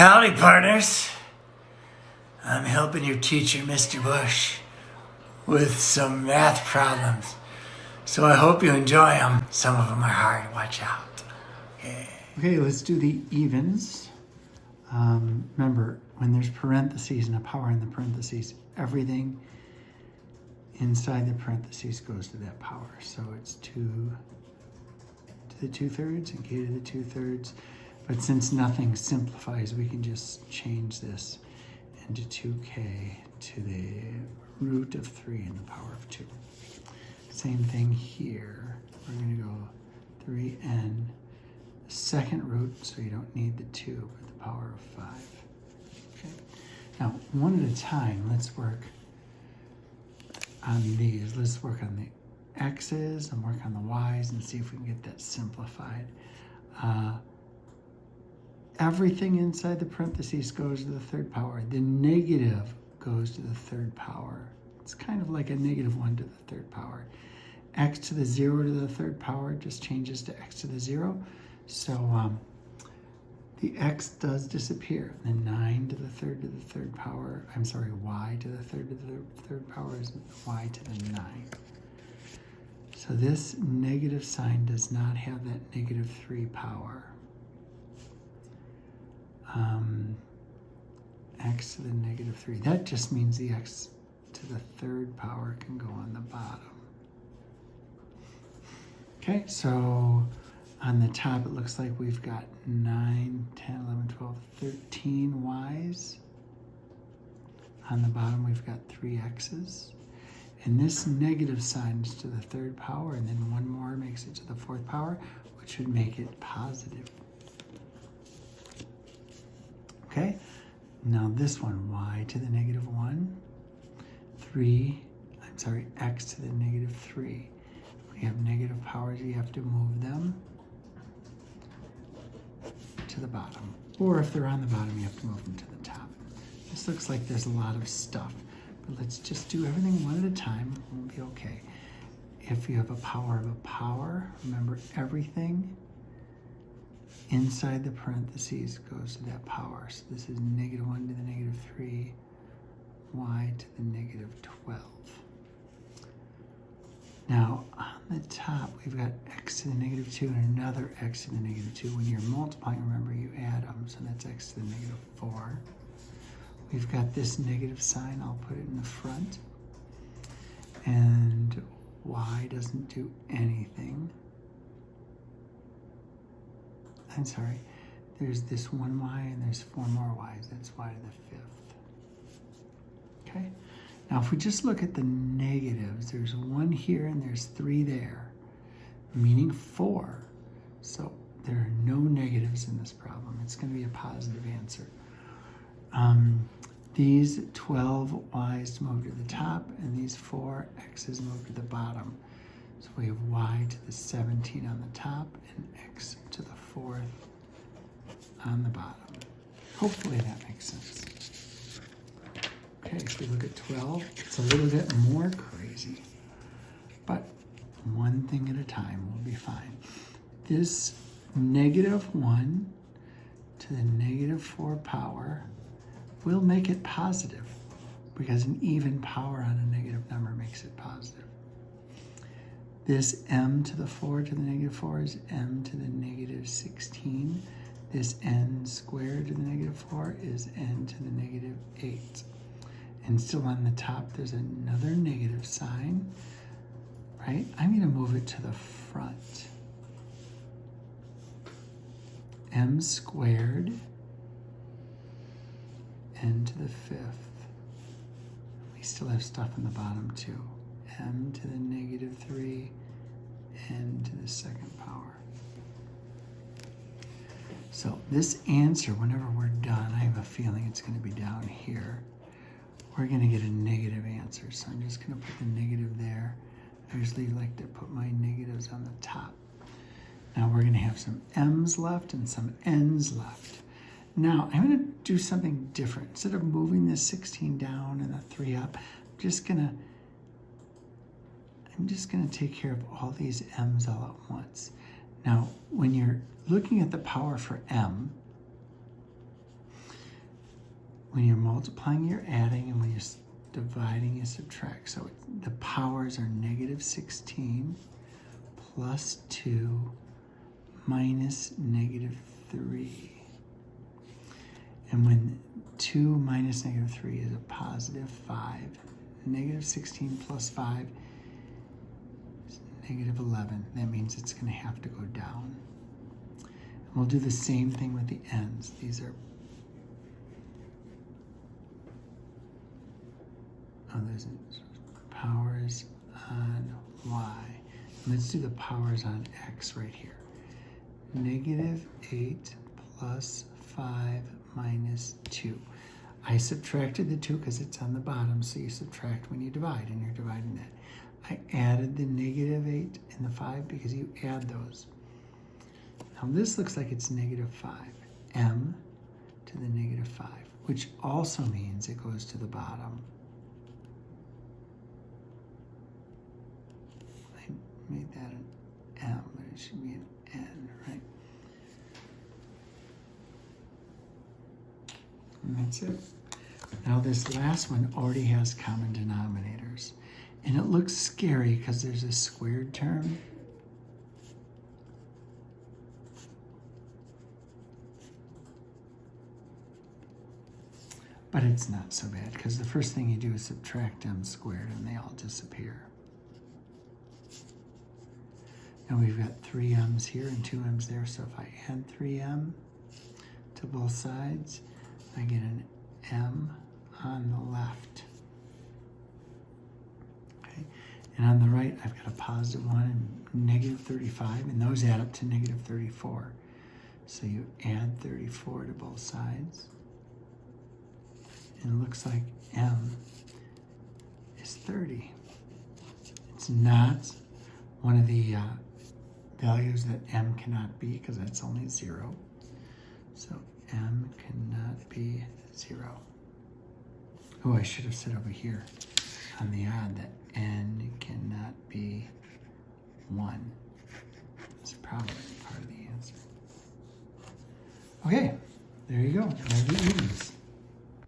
Howdy, partners. I'm helping your teacher, Mr. Bush, with some math problems. So I hope you enjoy them. Some of them are hard. Watch out. Yeah. Okay, let's do the evens. Remember, when there's parentheses and a power in the parentheses, everything inside the parentheses goes to that power. So it's 2 to the 2/3 and k to the 2/3. But since nothing simplifies, we can just change this into 2k to the root of 3 and the power of 2. Same thing here. We're going to go 3n, second root, so you don't need the 2, but the power of 5. Okay. Now, one at a time, let's work on these. Let's work on the x's and work on the y's and see if we can get that simplified. Everything inside the parentheses goes to the third power. The negative goes to the third power. It's kind of like a -1 to the third power. X to the 0 to the third power just changes to x to the 0. So the x does disappear. The 9 to the third power, I'm sorry, y to the third power is y to the 9. So this negative sign does not have that -3 power. X to the -3. That just means the x to the third power can go on the bottom. Okay, so on the top it looks like we've got 9, 10, 11, 12, 13 y's. On the bottom we've got 3 x's. And this negative sign is to the third power, and then one more makes it to the fourth power, which would make it positive. Okay, now this one, y to the -1, 3, I'm sorry, x to the -3. We have negative powers, you have to move them to the bottom. Or if they're on the bottom, you have to move them to the top. This looks like there's a lot of stuff, but let's just do everything one at a time, we'll be okay. If you have a power of a power, remember everything inside the parentheses goes to that power. So this is -1 to the -3, y to the -12. Now on the top, we've got x to the -2 and another x to the -2. When you're multiplying, remember you add them, so that's x to the -4. We've got this negative sign, I'll put it in the front. And y doesn't do anything. I'm sorry, there's this 1 y and there's 4 more y's. That's y to the 5th. Okay, now if we just look at the negatives, there's 1 here and there's 3 there, meaning 4. So there are no negatives in this problem. It's going to be a positive answer. These 12 y's move to the top and these 4 x's move to the bottom. So we have y to the 17 on the top and x to the 4th on the bottom. Hopefully that makes sense. Okay, if we look at 12, it's a little bit more crazy, but one thing at a time will be fine. This -1 to the -4 power will make it positive because an even power on a negative number makes it positive. This m to the 4 to the -4 is m to the -16. This n squared to the -4 is n to the -8. And still on the top, there's another negative sign, right? I'm going to move it to the front. M squared, n to the 5th. We still have stuff on the bottom too. M to the -3, n to the 2nd power. So this answer, whenever we're done, I have a feeling it's going to be down here. We're going to get a negative answer. So I'm just going to put the negative there. I usually like to put my negatives on the top. Now we're going to have some m's left and some n's left. Now I'm going to do something different. Instead of moving this 16 down and the 3 up, I'm just going to take care of all these m's all at once. Now, when you're looking at the power for m, when you're multiplying, you're adding, and when you're dividing, you subtract. So the powers are negative 16 plus 2 minus negative 3. And when 2 minus negative 3 is a positive 5, negative 16 plus 5 is negative 11. That means it's going to have to go down. And we'll do the same thing with the ends. These are, there's powers on y. Let's do the powers on x right here. Negative 8 plus 5 minus 2. I subtracted the 2 because it's on the bottom, so you subtract when you divide, and you're dividing that. I added the negative 8 and the 5 because you add those. Now this looks like it's negative 5. M to the negative 5, which also means it goes to the bottom. I made that an M, but it should be an N, right? And that's it. Now this last one already has common denominators. And it looks scary because there's a squared term. But it's not so bad because the first thing you do is subtract m squared and they all disappear. Now we've got 3 m's here and 2 m's there, so if I add 3m to both sides, I get an m on the left. Okay, and on the right, I've got a positive 1 and negative 35, and those add up to negative 34. So you add 34 to both sides, and it looks like m is 30. It's not one of the values that m cannot be because that's only 0. So m cannot be 0. Oh, I should have said over here on the odd that n cannot be 1. That's probably part of the answer. Okay, there you go.